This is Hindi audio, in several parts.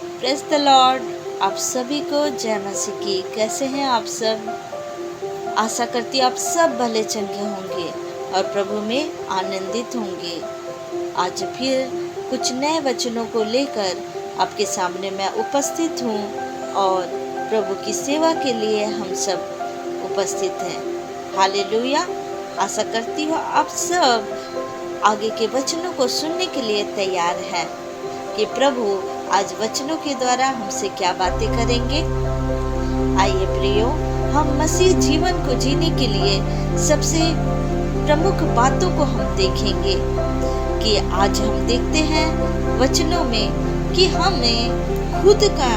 Praise the Lord. आप सभी को जय मसीह की। कैसे हैं आप सब? आशा करती आप सब भले चंगे होंगे और प्रभु में आनंदित होंगे। आज फिर कुछ नए वचनों को लेकर आपके सामने मैं उपस्थित हूँ और प्रभु की सेवा के लिए हम सब उपस्थित हैं। हालेलुया। आशा करती हूँ आप सब आगे के वचनों को सुनने के लिए तैयार हैं कि प्रभु आज वचनों के द्वारा हमसे क्या बातें करेंगे। आइए प्रियो, हम मसीह जीवन को जीने के लिए सबसे प्रमुख बातों को हम देखेंगे कि आज हम देखते हैं वचनों में कि हमें खुद का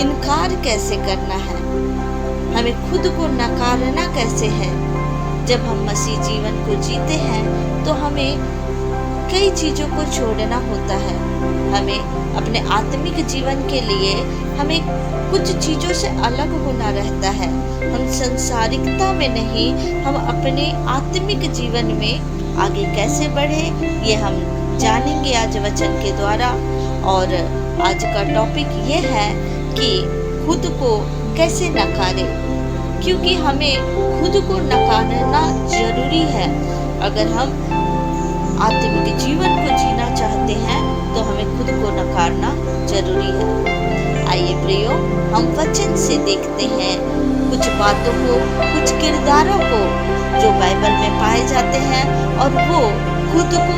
इनकार कैसे करना है, हमें खुद को नकारना कैसे है। जब हम मसीह जीवन को जीते हैं तो हमें कई चीज़ों को छोड़ना होता है। हमें अपने आत्मिक जीवन के लिए हमें कुछ चीज़ों से अलग होना रहता है। हम संसारिकता में नहीं, हम अपने आत्मिक जीवन में आगे कैसे बढ़े ये हम जानेंगे आज वचन के द्वारा। और आज का टॉपिक ये है कि खुद को कैसे नकारें, क्योंकि हमें खुद को नकारना जरूरी है। अगर हम आत्मिक जीवन को जीना चाहते हैं तो हमें खुद को नकारना जरूरी है। आइए प्रियो, हम वचन से देखते हैं कुछ बातों को, कुछ किरदारों को जो बाइबल में पाए जाते हैं और वो खुद को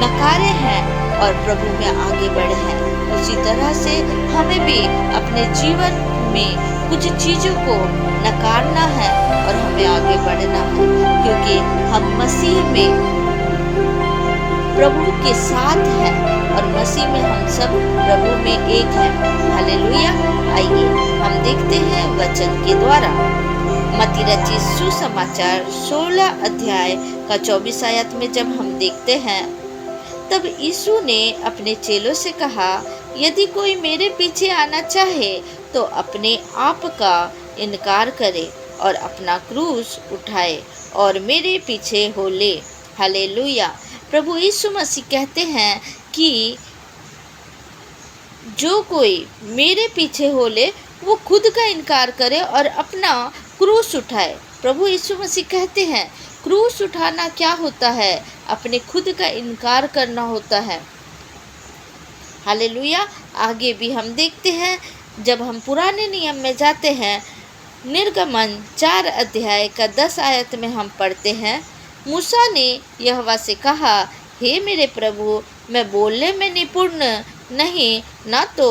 नकारे हैं और प्रभु में आगे बढ़े हैं। उसी तरह से हमें भी अपने जीवन में कुछ चीज़ों को नकारना है और हमें आगे बढ़ना है, क्योंकि हम मसीह में प्रभु के साथ है और मसीह में हम सब प्रभु में एक है। हालेलुया। आइए हम देखते हैं वचन के द्वारा। मत्ती रचित सुसमाचार 16 अध्याय का 24 आयत में जब हम देखते हैं, तब यीशु ने अपने चेलों से कहा, यदि कोई मेरे पीछे आना चाहे तो अपने आप का इनकार करे और अपना क्रूस उठाए और मेरे पीछे हो ले। हालेलुया। प्रभु यीशु मसीह कहते हैं कि जो कोई मेरे पीछे हो ले वो खुद का इनकार करे और अपना क्रूस उठाए। प्रभु यीशु मसीह कहते हैं क्रूस उठाना क्या होता है? अपने खुद का इनकार करना होता है। हालेलुया। आगे भी हम देखते हैं, जब हम पुराने नियम में जाते हैं, निर्गमन 4 अध्याय का 10 आयत में हम पढ़ते हैं, मूसा ने यहोवा से कहा, हे मेरे प्रभु, मैं बोलने में निपुण नहीं, ना तो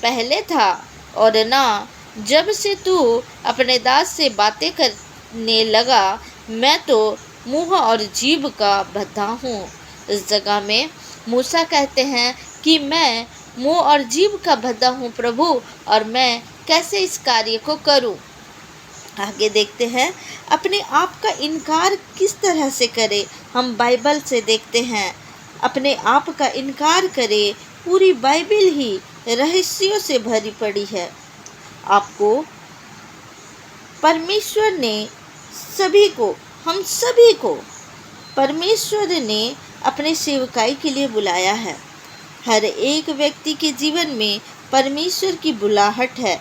पहले था और ना जब से तू अपने दास से बातें करने लगा। मैं तो मुंह और जीभ का बद्धा हूँ। इस जगह में मूसा कहते हैं कि मैं मुंह और जीभ का बद्धा हूँ प्रभु, और मैं कैसे इस कार्य को करूँ। आगे देखते हैं अपने आप का इनकार किस तरह से करें। हम बाइबल से देखते हैं अपने आप का इनकार करें। पूरी बाइबल ही रहस्यों से भरी पड़ी है। आपको परमेश्वर ने सभी को, हम सभी को परमेश्वर ने अपने सेवकाई के लिए बुलाया है। हर एक व्यक्ति के जीवन में परमेश्वर की बुलाहट है।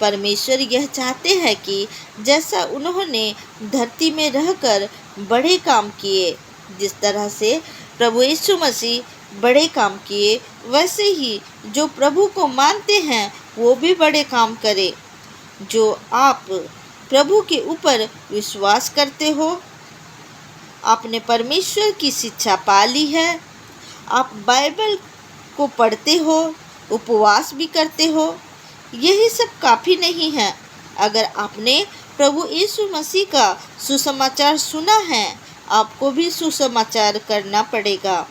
परमेश्वर यह चाहते हैं कि जैसा उन्होंने धरती में रहकर बड़े काम किए, जिस तरह से प्रभु यीशु मसीह बड़े काम किए, वैसे ही जो प्रभु को मानते हैं वो भी बड़े काम करें। जो आप प्रभु के ऊपर विश्वास करते हो, आपने परमेश्वर की शिक्षा पा ली है, आप बाइबल को पढ़ते हो, उपवास भी करते हो, यही सब काफ़ी नहीं है। अगर आपने प्रभु यीशु मसीह का सुसमाचार सुना है, आपको भी सुसमाचार करना पड़ेगा।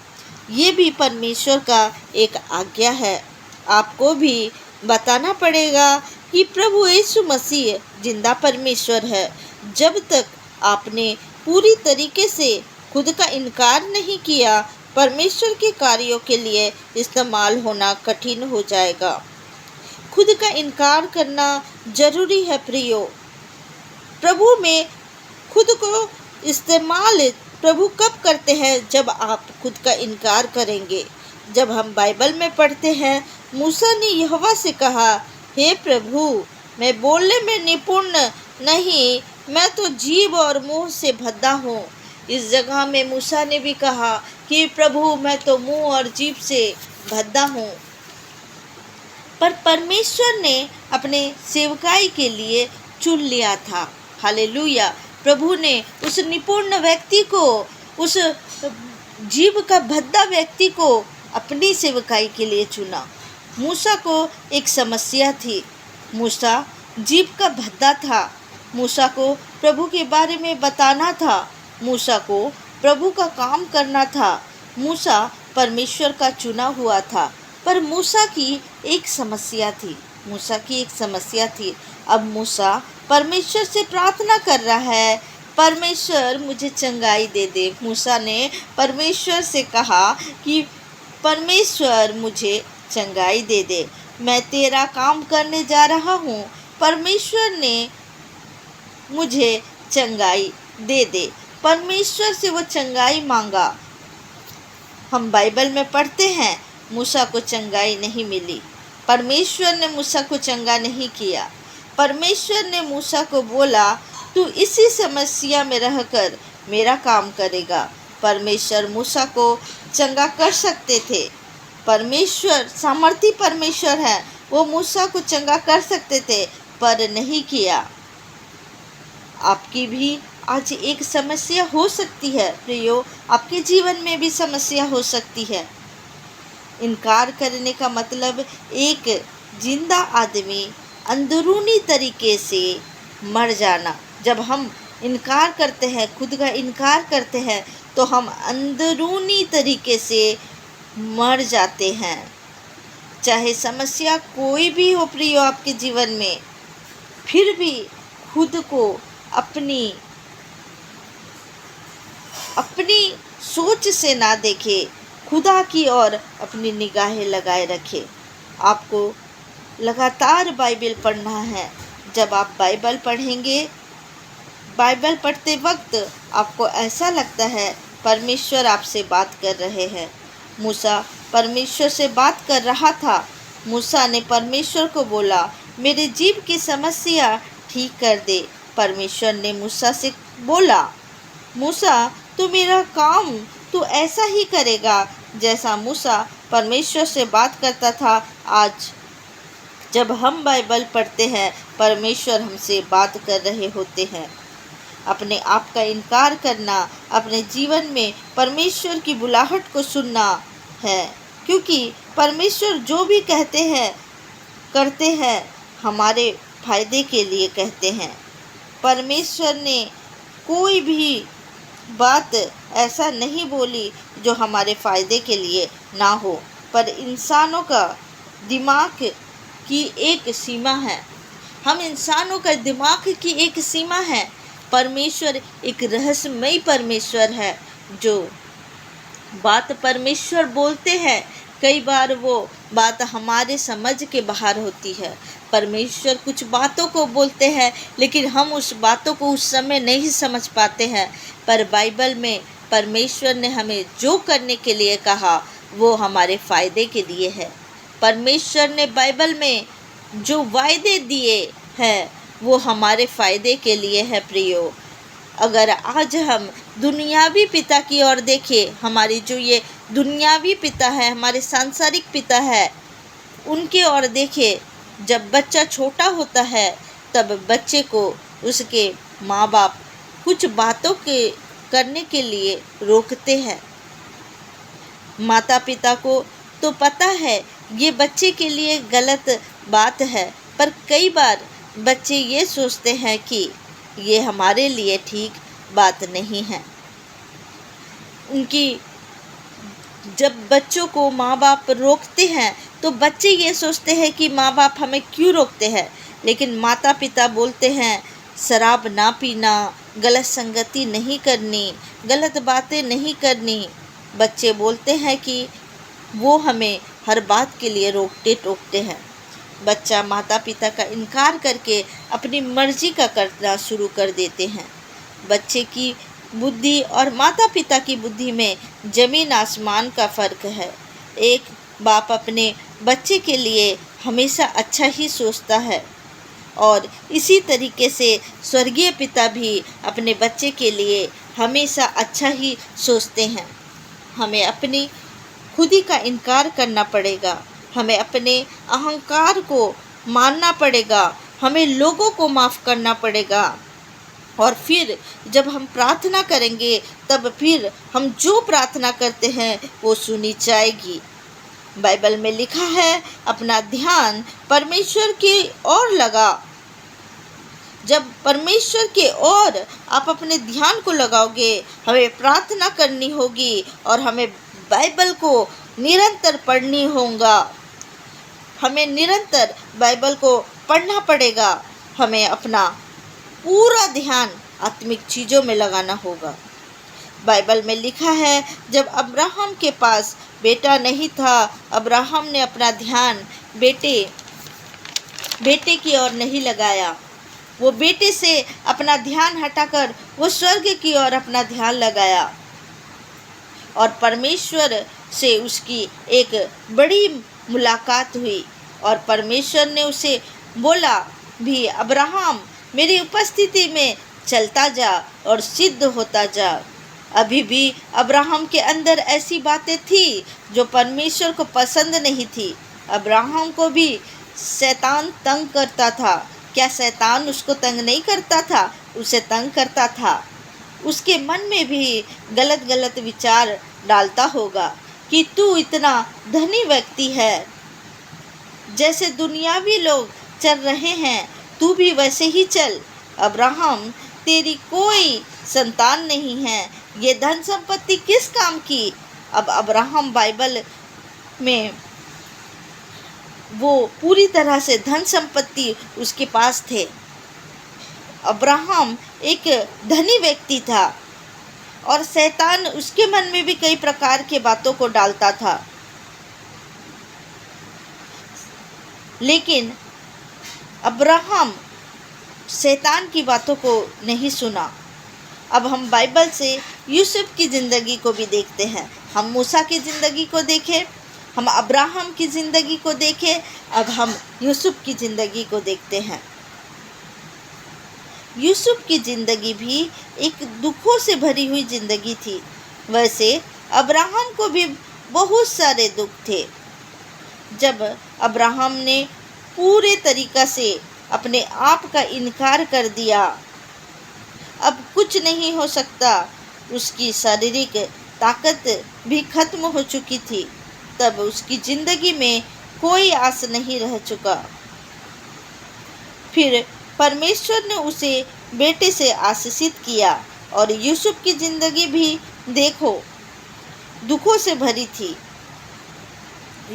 ये भी परमेश्वर का एक आज्ञा है। आपको भी बताना पड़ेगा कि प्रभु यीशु मसीह जिंदा परमेश्वर है। जब तक आपने पूरी तरीके से खुद का इनकार नहीं किया, परमेश्वर के कार्यों के लिए इस्तेमाल होना कठिन हो जाएगा। खुद का इनकार करना जरूरी है प्रियो। प्रभु में खुद को इस्तेमाल प्रभु कब करते हैं? जब आप खुद का इनकार करेंगे। जब हम बाइबल में पढ़ते हैं मूसा ने यहोवा से कहा, हे प्रभु, मैं बोलने में निपुण नहीं, मैं तो जीभ और मुंह से भद्दा हूँ। इस जगह में मूसा ने भी कहा कि प्रभु, मैं तो मुंह और जीभ से भद्दा हूँ। पर परमेश्वर ने अपने सेवकाई के लिए चुन लिया था। हालेलुया। प्रभु ने उस निपुण व्यक्ति को, उस जीभ का भद्दा व्यक्ति को अपनी सेवकाई के लिए चुना। मूसा को एक समस्या थी। मूसा जीभ का भद्दा था। मूसा को प्रभु के बारे में बताना था। मूसा को प्रभु का काम करना था। मूसा परमेश्वर का चुना हुआ था। पर मूसा की एक समस्या थी। मूसा की एक समस्या थी। अब मूसा परमेश्वर से प्रार्थना कर रहा है, परमेश्वर मुझे चंगाई दे दे। मूसा ने परमेश्वर से कहा कि परमेश्वर मुझे चंगाई दे दे, मैं तेरा काम करने जा रहा हूँ, परमेश्वर ने मुझे चंगाई दे दे। परमेश्वर से वो चंगाई मांगा। हम बाइबल में पढ़ते हैं मूसा को चंगाई नहीं मिली। परमेश्वर ने मूसा को चंगा नहीं किया। परमेश्वर ने मूसा को बोला, तू इसी समस्या में रहकर मेरा काम करेगा। परमेश्वर मूसा को चंगा कर सकते थे। परमेश्वर सामर्थी परमेश्वर है, वो मूसा को चंगा कर सकते थे, पर नहीं किया। आपकी भी आज एक समस्या हो सकती है प्रियो, आपके जीवन में भी समस्या हो सकती है। इनकार करने का मतलब एक जिंदा आदमी अंदरूनी तरीके से मर जाना। जब हम इनकार करते हैं, खुद का इनकार करते हैं, तो हम अंदरूनी तरीके से मर जाते हैं। चाहे समस्या कोई भी हो प्रियो आपके जीवन में, फिर भी खुद को अपनी सोच से ना देखे, खुदा की ओर अपनी निगाहें लगाए रखे। आपको लगातार बाइबल पढ़ना है। जब आप बाइबल पढ़ेंगे, बाइबल पढ़ते वक्त आपको ऐसा लगता है परमेश्वर आपसे बात कर रहे हैं। मूसा परमेश्वर से बात कर रहा था। मूसा ने परमेश्वर को बोला, मेरे जीभ की समस्या ठीक कर दे। परमेश्वर ने मूसा से बोला, मूसा, तू मेरा काम तू ऐसा ही करेगा जैसा मूसा परमेश्वर से बात करता था। आज जब हम बाइबल पढ़ते हैं, परमेश्वर हमसे बात कर रहे होते हैं। अपने आप का इनकार करना, अपने जीवन में परमेश्वर की बुलाहट को सुनना है, क्योंकि परमेश्वर जो भी कहते हैं करते हैं हमारे फायदे के लिए कहते हैं। परमेश्वर ने कोई भी बात ऐसा नहीं बोली जो हमारे फ़ायदे के लिए ना हो। पर इंसानों का दिमाग की एक सीमा है। हम इंसानों का दिमाग की एक सीमा है। परमेश्वर एक रहस्यमयी परमेश्वर है। जो बात परमेश्वर बोलते हैं, कई बार वो बात हमारे समझ के बाहर होती है। परमेश्वर कुछ बातों को बोलते हैं, लेकिन हम उस बातों को उस समय नहीं समझ पाते हैं। पर बाइबल में परमेश्वर ने हमें जो करने के लिए कहा, वो हमारे फ़ायदे के लिए है। परमेश्वर ने बाइबल में जो वायदे दिए हैं, वो हमारे फ़ायदे के लिए है प्रियो। अगर आज हम दुनियावी पिता की ओर देखें, हमारी जो ये दुनियावी पिता है, हमारे सांसारिक पिता है, उनके ओर देखें। जब बच्चा छोटा होता है, तब बच्चे को उसके माँ बाप कुछ बातों के करने के लिए रोकते हैं। माता पिता को तो पता है ये बच्चे के लिए गलत बात है, पर कई बार बच्चे ये सोचते हैं कि ये हमारे लिए ठीक बात नहीं है। उनकी जब बच्चों को माँ बाप रोकते हैं, तो बच्चे ये सोचते हैं कि माँ बाप हमें क्यों रोकते हैं। लेकिन माता पिता बोलते हैं शराब ना पीना, गलत संगति नहीं करनी, गलत बातें नहीं करनी। बच्चे बोलते हैं कि वो हमें हर बात के लिए रोकते टोकते हैं। बच्चा माता पिता का इनकार करके अपनी मर्जी का करना शुरू कर देते हैं। बच्चे की बुद्धि और माता पिता की बुद्धि में ज़मीन आसमान का फ़र्क है। एक बाप अपने बच्चे के लिए हमेशा अच्छा ही सोचता है और इसी तरीके से स्वर्गीय पिता भी अपने बच्चे के लिए हमेशा अच्छा ही सोचते हैं। हमें अपनी खुदी का इनकार करना पड़ेगा, हमें अपने अहंकार को मानना पड़ेगा, हमें लोगों को माफ़ करना पड़ेगा और फिर जब हम प्रार्थना करेंगे तब फिर हम जो प्रार्थना करते हैं वो सुनी जाएगी। बाइबल में लिखा है, अपना ध्यान परमेश्वर की ओर लगा। जब परमेश्वर के ओर आप अपने ध्यान को लगाओगे, हमें प्रार्थना करनी होगी और हमें बाइबल को निरंतर पढ़नी होगा। हमें निरंतर बाइबल को पढ़ना पड़ेगा। हमें अपना पूरा ध्यान आत्मिक चीज़ों में लगाना होगा। बाइबल में लिखा है, जब अब्राहम के पास बेटा नहीं था, अब्राहम ने अपना ध्यान बेटे की ओर नहीं लगाया। वो बेटे से अपना ध्यान हटाकर वो स्वर्ग की ओर अपना ध्यान लगाया और परमेश्वर से उसकी एक बड़ी मुलाकात हुई और परमेश्वर ने उसे बोला भी, अब्राहम मेरी उपस्थिति में चलता जा और सिद्ध होता जा। अभी भी अब्राहम के अंदर ऐसी बातें थी जो परमेश्वर को पसंद नहीं थी। अब्राहम को भी शैतान तंग करता था। क्या शैतान उसको तंग नहीं करता था? उसे तंग करता था। उसके मन में भी गलत गलत विचार डालता होगा कि तू इतना धनी व्यक्ति है, जैसे दुनियावी लोग चल रहे हैं तू भी वैसे ही चल। अब्राहम तेरी कोई संतान नहीं है, ये धन संपत्ति किस काम की? अब अब्राहम बाइबल में वो पूरी तरह से धन संपत्ति उसके पास थे। अब्राहम एक धनी व्यक्ति था और शैतान उसके मन में भी कई प्रकार के बातों को डालता था, लेकिन अब्राहम शैतान की बातों को नहीं सुना। अब हम बाइबल से यूसुफ की ज़िंदगी को भी देखते हैं। हम मूसा की ज़िंदगी को देखें, हम अब्राहम की ज़िंदगी को देखें, अब हम यूसुफ की ज़िंदगी को देखते हैं। यूसुफ की ज़िंदगी भी एक दुखों से भरी हुई ज़िंदगी थी। वैसे अब्राहम को भी बहुत सारे दुख थे। जब अब्राहम ने पूरे तरीक़ा से अपने आप का इनकार कर दिया, अब कुछ नहीं हो सकता, उसकी शारीरिक ताकत भी खत्म हो चुकी थी, तब उसकी ज़िंदगी में कोई आस नहीं रह चुका। फिर परमेश्वर ने उसे बेटे से आशीषित किया और यूसुफ की ज़िंदगी भी देखो दुखों से भरी थी।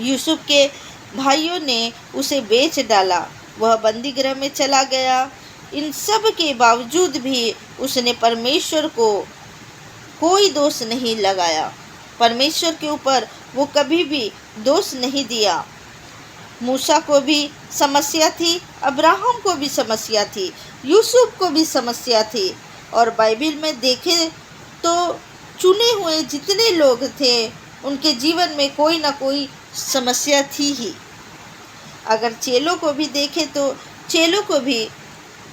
यूसुफ के भाइयों ने उसे बेच डाला, वह बंदी गृह में चला गया। इन सब के बावजूद भी उसने परमेश्वर को कोई दोष नहीं लगाया। परमेश्वर के ऊपर वो कभी भी दोष नहीं दिया। मूसा को भी समस्या थी, अब्राहम को भी समस्या थी, यूसुफ को भी समस्या थी। और बाइबल में देखें तो चुने हुए जितने लोग थे उनके जीवन में कोई ना कोई समस्या थी ही। अगर चेलों को भी देखें तो चेलों को भी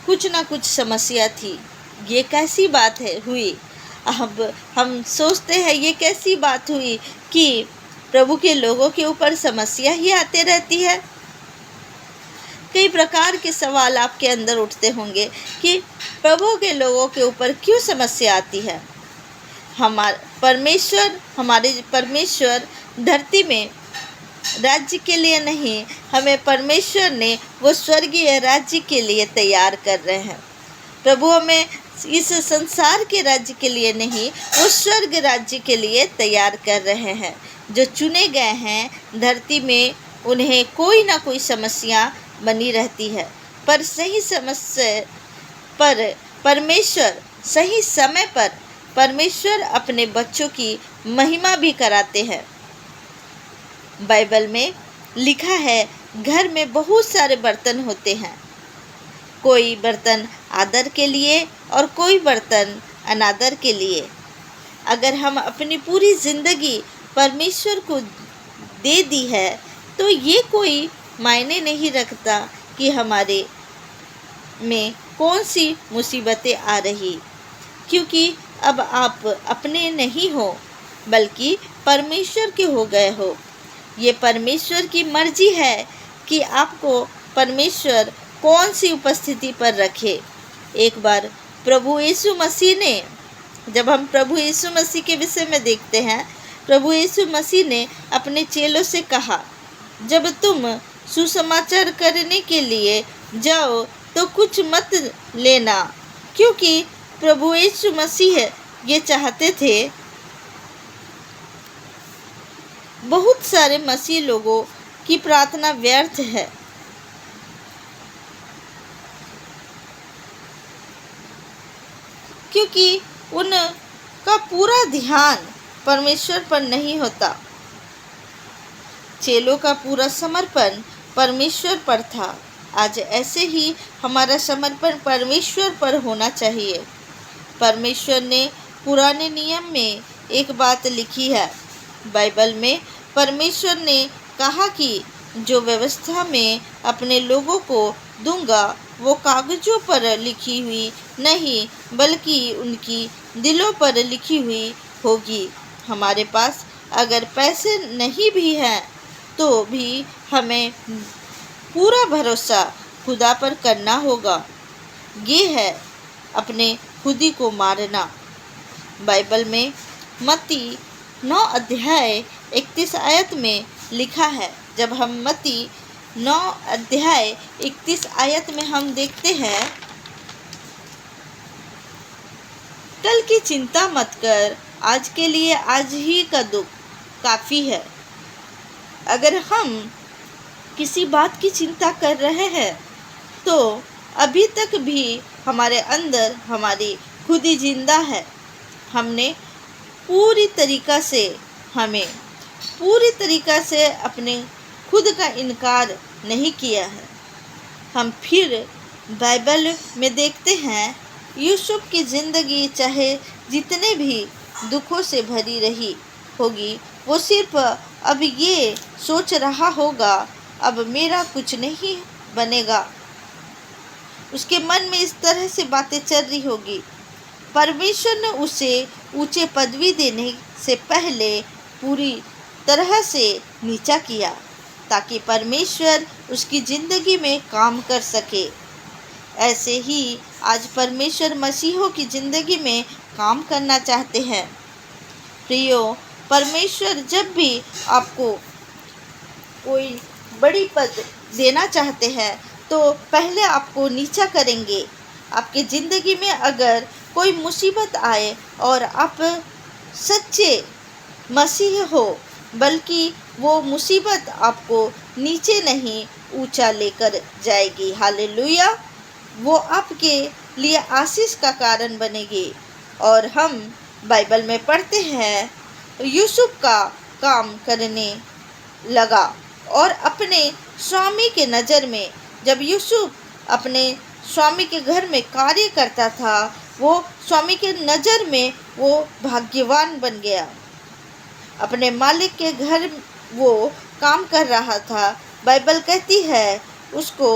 कुछ ना कुछ समस्या थी। ये कैसी बात है हुई? अब हम सोचते हैं ये कैसी बात हुई कि प्रभु के लोगों के ऊपर समस्या ही आते रहती है। कई प्रकार के सवाल आपके अंदर उठते होंगे कि प्रभु के लोगों के ऊपर क्यों समस्या आती है। हमारे परमेश्वर धरती में राज्य के लिए नहीं, हमें परमेश्वर ने वो स्वर्गीय राज्य के लिए तैयार कर रहे हैं। प्रभु हमें इस संसार के राज्य के लिए नहीं, वो स्वर्ग राज्य के लिए तैयार कर रहे हैं। जो चुने गए हैं धरती में, उन्हें कोई ना कोई समस्या बनी रहती है, पर सही समस्या पर परमेश्वर सही समय पर परमेश्वर अपने बच्चों की महिमा भी कराते हैं। बाइबल में लिखा है, घर में बहुत सारे बर्तन होते हैं, कोई बर्तन आदर के लिए और कोई बर्तन अनादर के लिए। अगर हम अपनी पूरी ज़िंदगी परमेश्वर को दे दी है तो ये कोई मायने नहीं रखता कि हमारे में कौन सी मुसीबतें आ रही, क्योंकि अब आप अपने नहीं हो बल्कि परमेश्वर के हो गए हो। ये परमेश्वर की मर्जी है कि आपको परमेश्वर कौन सी उपस्थिति पर रखे। एक बार प्रभु यीशु मसीह ने, जब हम प्रभु यीशु मसीह के विषय में देखते हैं, प्रभु यीशु मसीह ने अपने चेलों से कहा, जब तुम सुसमाचार करने के लिए जाओ तो कुछ मत लेना, क्योंकि प्रभु यीशु मसीह ये चाहते थे। बहुत सारे मसीह लोगों की प्रार्थना व्यर्थ है, क्योंकि उनका पूरा ध्यान परमेश्वर पर नहीं होता। चेलों का पूरा समर्पण परमेश्वर पर था। आज ऐसे ही हमारा समर्पण परमेश्वर पर होना चाहिए। परमेश्वर ने पुराने नियम में एक बात लिखी है। बाइबल में परमेश्वर ने कहा कि जो व्यवस्था मैं अपने लोगों को दूंगा वो कागजों पर लिखी हुई नहीं बल्कि उनकी दिलों पर लिखी हुई होगी। हमारे पास अगर पैसे नहीं भी हैं तो भी हमें पूरा भरोसा खुदा पर करना होगा। ये है अपने खुदी को मारना। बाइबल में मत्ती 9 अध्याय 31 आयत में लिखा है। जब हम मत्ती 9 अध्याय 31 आयत में हम देखते हैं, कल की चिंता मत कर, आज के लिए आज ही का दुख काफ़ी है। अगर हम किसी बात की चिंता कर रहे हैं तो अभी तक भी हमारे अंदर हमारी खुदी जिंदा है। हमने पूरी तरीका से अपने खुद का इनकार नहीं किया है। हम फिर बाइबल में देखते हैं, यूसुफ की ज़िंदगी चाहे जितने भी दुखों से भरी रही होगी, वो सिर्फ अब ये सोच रहा होगा, अब मेरा कुछ नहीं बनेगा। उसके मन में इस तरह से बातें चल रही होगी। परमेश्वर ने उसे ऊंचे पदवी देने से पहले पूरी तरह से नीचा किया ताकि परमेश्वर उसकी ज़िंदगी में काम कर सके। ऐसे ही आज परमेश्वर मसीहों की ज़िंदगी में काम करना चाहते हैं। प्रियो, परमेश्वर जब भी आपको कोई बड़ी पद देना चाहते हैं तो पहले आपको नीचा करेंगे। आपकी ज़िंदगी में अगर कोई मुसीबत आए और आप सच्चे मसीह हो, बल्कि वो मुसीबत आपको नीचे नहीं ऊंचा लेकर जाएगी। हालेलुया! वो आपके लिए आशीष का कारण बनेगी। और हम बाइबल में पढ़ते हैं, यूसुफ का काम करने लगा और अपने स्वामी के नज़र में, जब यूसुफ अपने स्वामी के घर में कार्य करता था, वो स्वामी के नज़र में वो भाग्यवान बन गया। अपने मालिक के घर वो काम कर रहा था। बाइबल कहती है उसको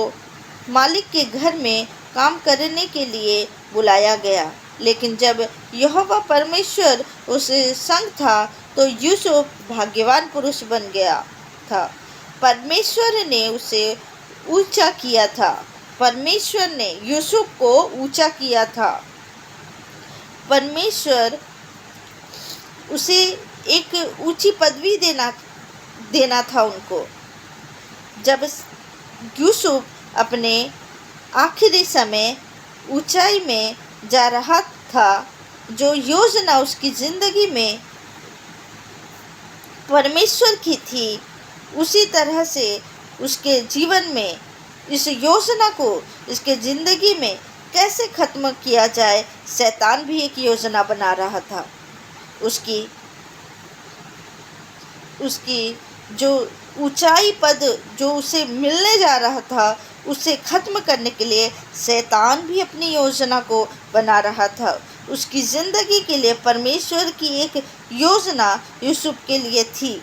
मालिक के घर में काम करने के लिए बुलाया गया। लेकिन जब यहोवा परमेश्वर उसके संग था तो यूसुफ भाग्यवान पुरुष बन गया था। परमेश्वर ने उसे ऊंचा किया था। परमेश्वर ने यूसुफ को ऊंचा किया था। परमेश्वर उसे एक ऊंची पदवी देना था उनको। जब यूसुफ अपने आखिरी समय ऊंचाई में जा रहा था, जो योजना उसकी ज़िंदगी में परमेश्वर की थी, उसी तरह से उसके जीवन में इस योजना को इसके ज़िंदगी में कैसे ख़त्म किया जाए, शैतान भी एक योजना बना रहा था। उसकी जो ऊंचाई पद जो उसे मिलने जा रहा था, उसे ख़त्म करने के लिए शैतान भी अपनी योजना को बना रहा था। उसकी ज़िंदगी के लिए परमेश्वर की एक योजना यूसुफ के लिए थी।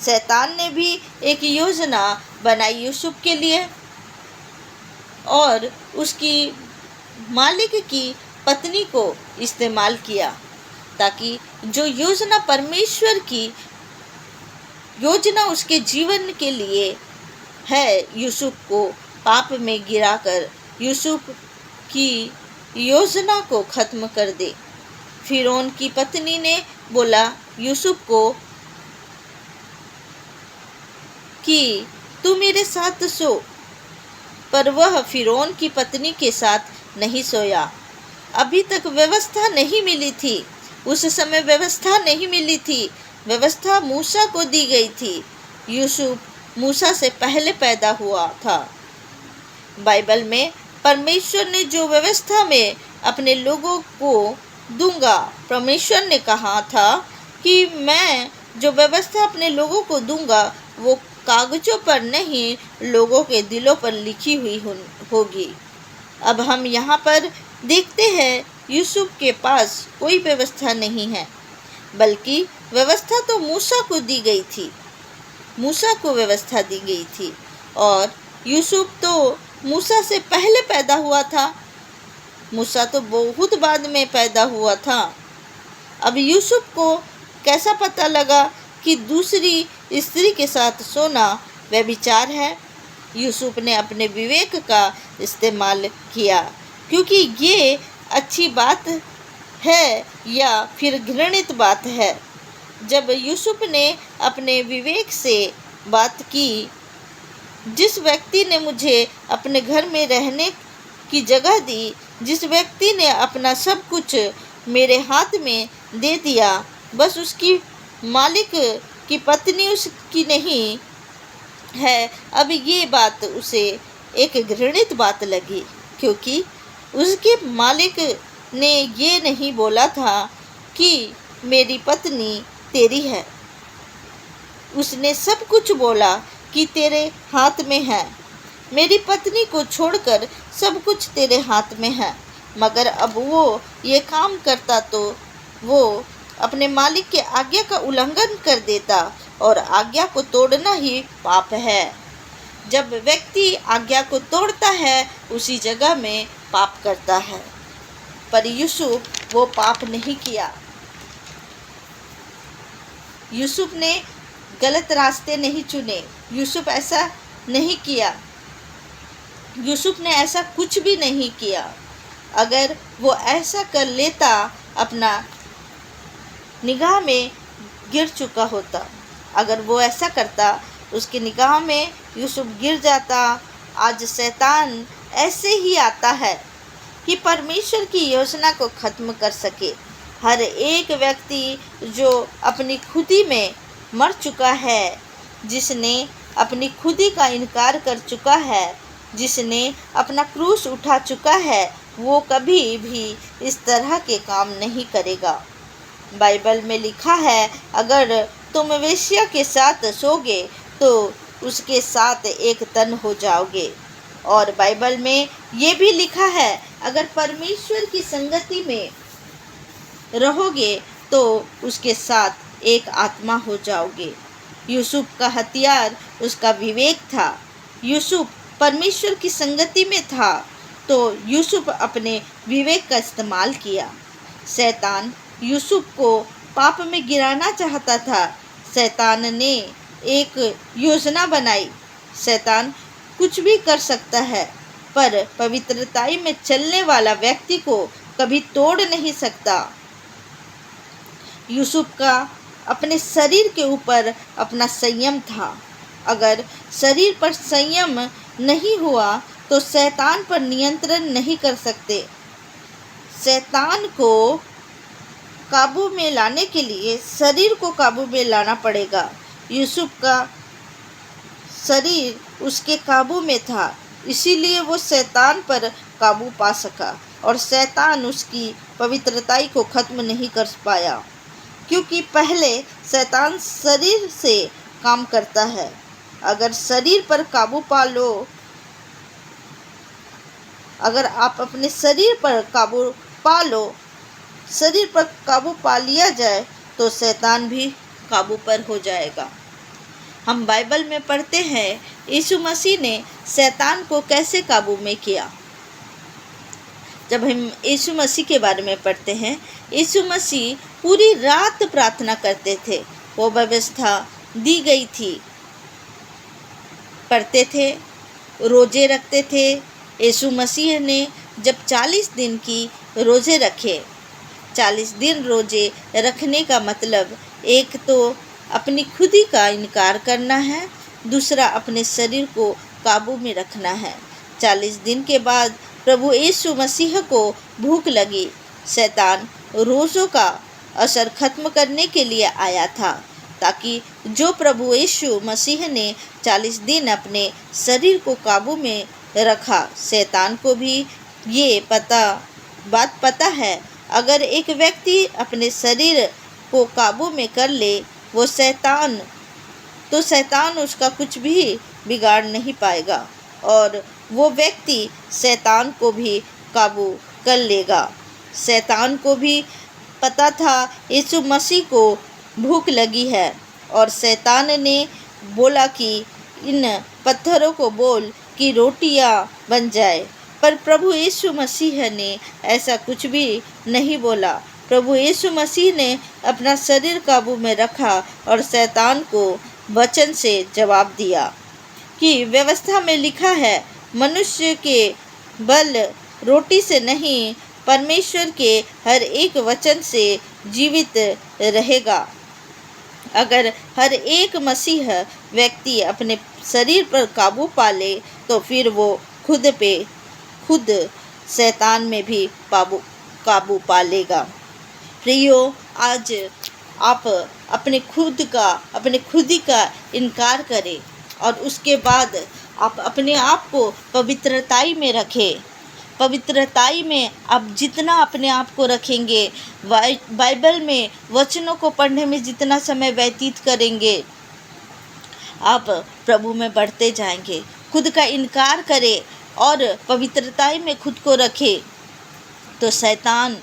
शैतान ने भी एक योजना बनाई यूसुफ के लिए और उसकी मालिक की पत्नी को इस्तेमाल किया, ताकि जो योजना परमेश्वर की योजना उसके जीवन के लिए है, यूसुफ को पाप में गिराकर यूसुफ की योजना को खत्म कर दे। फिरौन की पत्नी ने बोला यूसुफ को कि तू मेरे साथ सो, पर वह फिरौन की पत्नी के साथ नहीं सोया। अभी तक व्यवस्था नहीं मिली थी, उस समय व्यवस्था नहीं मिली थी, व्यवस्था मूसा को दी गई थी। यूसुफ मूसा से पहले पैदा हुआ था। बाइबल में परमेश्वर ने जो व्यवस्था में अपने लोगों को दूंगा, परमेश्वर ने कहा था कि मैं जो व्यवस्था अपने लोगों को दूंगा वो कागजों पर नहीं, लोगों के दिलों पर लिखी हुई होगी। अब हम यहाँ पर देखते हैं यूसुफ के पास कोई व्यवस्था नहीं है, बल्कि व्यवस्था तो मूसा को दी गई थी, मूसा को व्यवस्था दी गई थी और यूसुफ तो मूसा से पहले पैदा हुआ था, मूसा तो बहुत बाद में पैदा हुआ था। अब यूसुफ को कैसा पता लगा कि दूसरी स्त्री के साथ सोना व्यभिचार है? यूसुफ ने अपने विवेक का इस्तेमाल किया, क्योंकि ये अच्छी बात है या फिर घृणित बात है। जब यूसुफ ने अपने विवेक से बात की, जिस व्यक्ति ने मुझे अपने घर में रहने की जगह दी, जिस व्यक्ति ने अपना सब कुछ मेरे हाथ में दे दिया, बस उसकी मालिक की पत्नी उसकी नहीं है। अब ये बात उसे एक घृणित बात लगी, क्योंकि उसके मालिक ने ये नहीं बोला था कि मेरी पत्नी तेरी है, उसने सब कुछ बोला कि तेरे हाथ में है, मेरी पत्नी को छोड़कर सब कुछ तेरे हाथ में है। मगर अब वो ये काम करता तो वो अपने मालिक के आज्ञा का उल्लंघन कर देता, और आज्ञा को तोड़ना ही पाप है। जब व्यक्ति आज्ञा को तोड़ता है उसी जगह में पाप करता है। पर यूसुफ वो पाप नहीं किया। यूसुफ ने गलत रास्ते नहीं चुने, यूसुफ ऐसा नहीं किया, यूसुफ ने ऐसा कुछ भी नहीं किया। अगर वो ऐसा कर लेता, अपना निगाह में गिर चुका होता, अगर वो ऐसा करता, उसकी निगाह में यूसुफ गिर जाता। आज शैतान ऐसे ही आता है कि परमेश्वर की योजना को ख़त्म कर सके। हर एक व्यक्ति जो अपनी खुदी में मर चुका है, जिसने अपनी खुदी का इनकार कर चुका है, जिसने अपना क्रूस उठा चुका है, वो कभी भी इस तरह के काम नहीं करेगा। बाइबल में लिखा है, अगर तुम वेश्या के साथ सोगे तो उसके साथ एक तन हो जाओगे। और बाइबल में ये भी लिखा है, अगर परमेश्वर की संगति में रहोगे तो उसके साथ एक आत्मा हो जाओगे। यूसुफ का हथियार उसका विवेक था। यूसुफ परमेश्वर की संगति में था तो यूसुफ अपने विवेक का इस्तेमाल किया। शैतान यूसुफ को पाप में गिराना चाहता था। शैतान ने एक योजना बनाई। शैतान कुछ भी कर सकता है, पर पवित्रताई में चलने वाला व्यक्ति को कभी तोड़ नहीं सकता। यूसुफ का अपने शरीर के ऊपर अपना संयम था। अगर शरीर पर संयम नहीं हुआ तो शैतान पर नियंत्रण नहीं कर सकते। शैतान को काबू में लाने के लिए शरीर को काबू में लाना पड़ेगा। यूसुफ का शरीर उसके काबू में था, इसीलिए वो शैतान पर काबू पा सका और शैतान उसकी पवित्रताई को खत्म नहीं कर पाया, क्योंकि पहले शैतान शरीर से काम करता है। अगर शरीर पर काबू पा लो, अगर आप अपने शरीर पर काबू पा लो, शरीर पर काबू पा लिया जाए तो शैतान भी काबू पर हो जाएगा। हम बाइबल में पढ़ते हैं यीशु मसीह ने शैतान को कैसे काबू में किया। जब हम यीशु मसीह के बारे में पढ़ते हैं, यीशु मसीह पूरी रात प्रार्थना करते थे, वो व्यवस्था दी गई थी, पढ़ते थे, रोजे रखते थे। यीशु मसीह ने जब 40 दिन की रोजे रखे, 40 दिन रोजे रखने का मतलब एक तो अपनी खुदी का इनकार करना है, दूसरा अपने शरीर को काबू में रखना है। 40 दिन के बाद प्रभु यीशु मसीह को भूख लगी। शैतान रोज़ों का असर खत्म करने के लिए आया था, ताकि जो प्रभु यीशु मसीह ने 40 दिन अपने शरीर को काबू में रखा, शैतान को भी ये बात पता है, अगर एक व्यक्ति अपने शरीर को काबू में कर ले, वो शैतान उसका कुछ भी बिगाड़ नहीं पाएगा और वो व्यक्ति शैतान को भी काबू कर लेगा। शैतान को भी पता था यीशु मसीह को भूख लगी है और शैतान ने बोला कि इन पत्थरों को बोल कि रोटियां बन जाए, पर प्रभु यीशु मसीह ने ऐसा कुछ भी नहीं बोला। प्रभु यीशु मसीह ने अपना शरीर काबू में रखा और शैतान को वचन से जवाब दिया कि व्यवस्था में लिखा है, मनुष्य के बल रोटी से नहीं, परमेश्वर के हर एक वचन से जीवित रहेगा। अगर हर एक मसीह व्यक्ति अपने शरीर पर काबू पा ले, तो फिर वो खुद शैतान में भी काबू पा लेगा। प्रियो, आज आप अपने खुदी का इनकार करें और उसके बाद आप अपने आप को पवित्रताई में रखें। पवित्रताई में आप जितना अपने आप को रखेंगे, बाइबल में वचनों को पढ़ने में जितना समय व्यतीत करेंगे, आप प्रभु में बढ़ते जाएंगे। खुद का इनकार करें और पवित्रताई में खुद को रखें, तो शैतान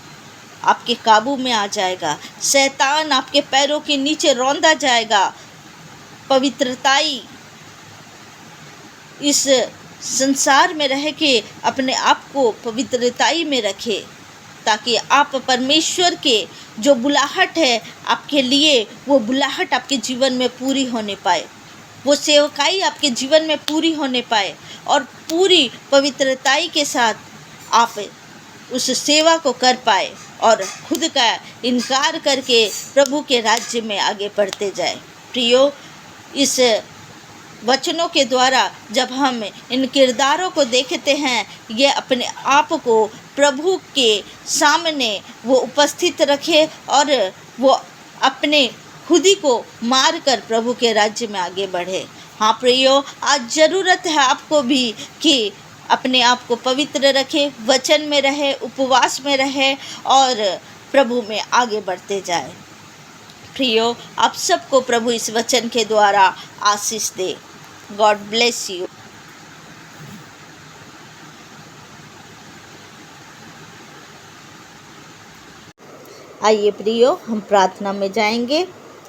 आपके काबू में आ जाएगा, शैतान आपके पैरों के नीचे रौंदा जाएगा। पवित्रताई इस संसार में रह के अपने आप को पवित्रताई में रखें, ताकि आप परमेश्वर के जो बुलाहट है आपके लिए, वो बुलाहट आपके जीवन में पूरी होने पाए, वो सेवकाई आपके जीवन में पूरी होने पाए और पूरी पवित्रताई के साथ आप उस सेवा को कर पाए और खुद का इनकार करके प्रभु के राज्य में आगे बढ़ते जाए। प्रियो, इस वचनों के द्वारा जब हम इन किरदारों को देखते हैं, ये अपने आप को प्रभु के सामने वो उपस्थित रखे और वो अपने खुदी को मार कर प्रभु के राज्य में आगे बढ़े। हाँ प्रियो, आज ज़रूरत है आपको भी कि अपने आप को पवित्र रखे, वचन में रहे, उपवास में रहे और प्रभु में आगे बढ़ते जाए। प्रियो, आप सबको प्रभु इस वचन के द्वारा आशीष दे। God bless you. आइए प्रियो, हम प्रार्थना में जाएंगे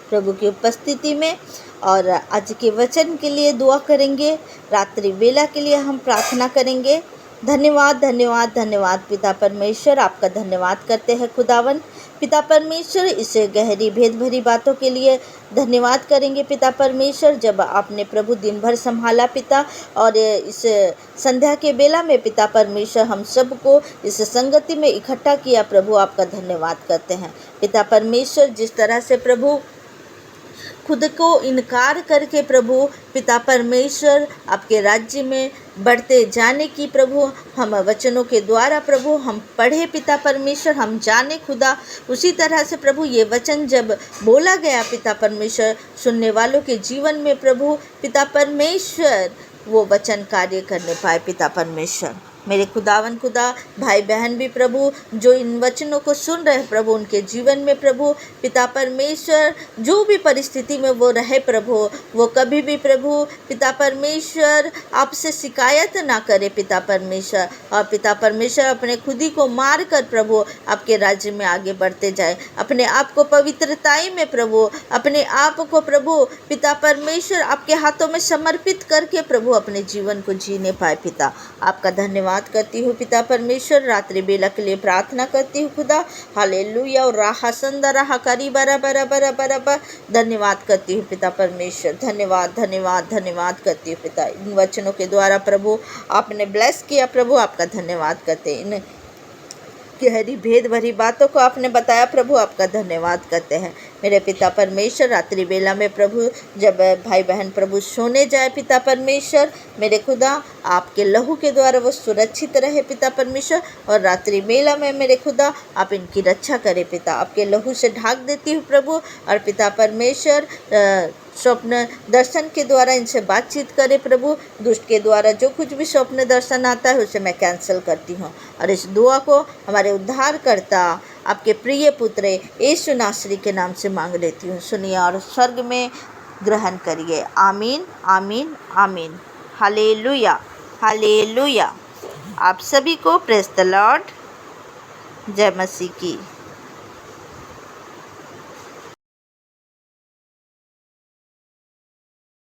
प्रभु की उपस्थिति में और आज के वचन के लिए दुआ करेंगे। रात्रि वेला के लिए हम प्रार्थना करेंगे। धन्यवाद धन्यवाद धन्यवाद पिता परमेश्वर, आपका धन्यवाद करते हैं खुदावन। पिता परमेश्वर, इस गहरी भेद भरी बातों के लिए धन्यवाद करेंगे पिता परमेश्वर, जब आपने प्रभु दिन भर संभाला पिता, और इस संध्या के बेला में पिता परमेश्वर हम सबको इस संगति में इकट्ठा किया। प्रभु आपका धन्यवाद करते हैं पिता परमेश्वर, जिस तरह से प्रभु खुद को इनकार करके प्रभु पिता परमेश्वर आपके राज्य में बढ़ते जाने की प्रभु हम वचनों के द्वारा प्रभु हम पढ़े पिता परमेश्वर, हम जाने खुदा, उसी तरह से प्रभु ये वचन जब बोला गया पिता परमेश्वर, सुनने वालों के जीवन में प्रभु पिता परमेश्वर वो वचन कार्य करने पाए पिता परमेश्वर। मेरे खुदावन खुदा भाई बहन भी प्रभु जो इन वचनों को सुन रहे हैं प्रभु, उनके जीवन में प्रभु पिता परमेश्वर जो भी परिस्थिति में वो रहे प्रभु, वो कभी भी प्रभु पिता परमेश्वर आपसे शिकायत ना करे पिता परमेश्वर, और पिता परमेश्वर अपने खुद ही को मार कर प्रभु आपके राज्य में आगे बढ़ते जाए, अपने आप को पवित्रताई में प्रभु, अपने आप को प्रभु पिता परमेश्वर आपके हाथों में समर्पित करके प्रभु अपने जीवन को जीने पाए। पिता आपका धन्यवाद करती हूँ पिता परमेश्वर, रात्रि बेला के लिए प्रार्थना करती हूँ खुदा, हालेलुया। और राहा संदा राहा करी बरा बरा बरा बरा बरा, धन्यवाद करती हूँ पिता परमेश्वर, धन्यवाद धन्यवाद धन्यवाद करती हूँ पिता। इन वचनों के द्वारा प्रभु आपने ब्लेस किया प्रभु, आपका धन्यवाद करते हैं। इन गहरी भेद भरी बातों को आपने बताया प्रभु, आपका धन्यवाद करते हैं। मेरे पिता परमेश्वर रात्रि बेला में प्रभु जब भाई बहन प्रभु सोने जाए पिता परमेश्वर, मेरे खुदा आपके लहू के द्वारा वो सुरक्षित रहे पिता परमेश्वर, और रात्रि बेला में मेरे खुदा आप इनकी रक्षा करें पिता, आपके लहू से ढाक देती हूँ प्रभु। और पिता परमेश्वर स्वप्न दर्शन के द्वारा इनसे बातचीत करे प्रभु, दुष्ट के द्वारा जो कुछ भी स्वप्न दर्शन आता है उसे मैं कैंसिल करती हूँ, और इस दुआ को हमारे उद्धार करता आपके प्रिय पुत्र यीशु नासरी के नाम से मांग लेती हूँ, सुनिए और स्वर्ग में ग्रहण करिए। आमीन आमीन आमीन। Hallelujah hallelujah. आप सभी को प्रेज द लॉर्ड, जय मसीह की।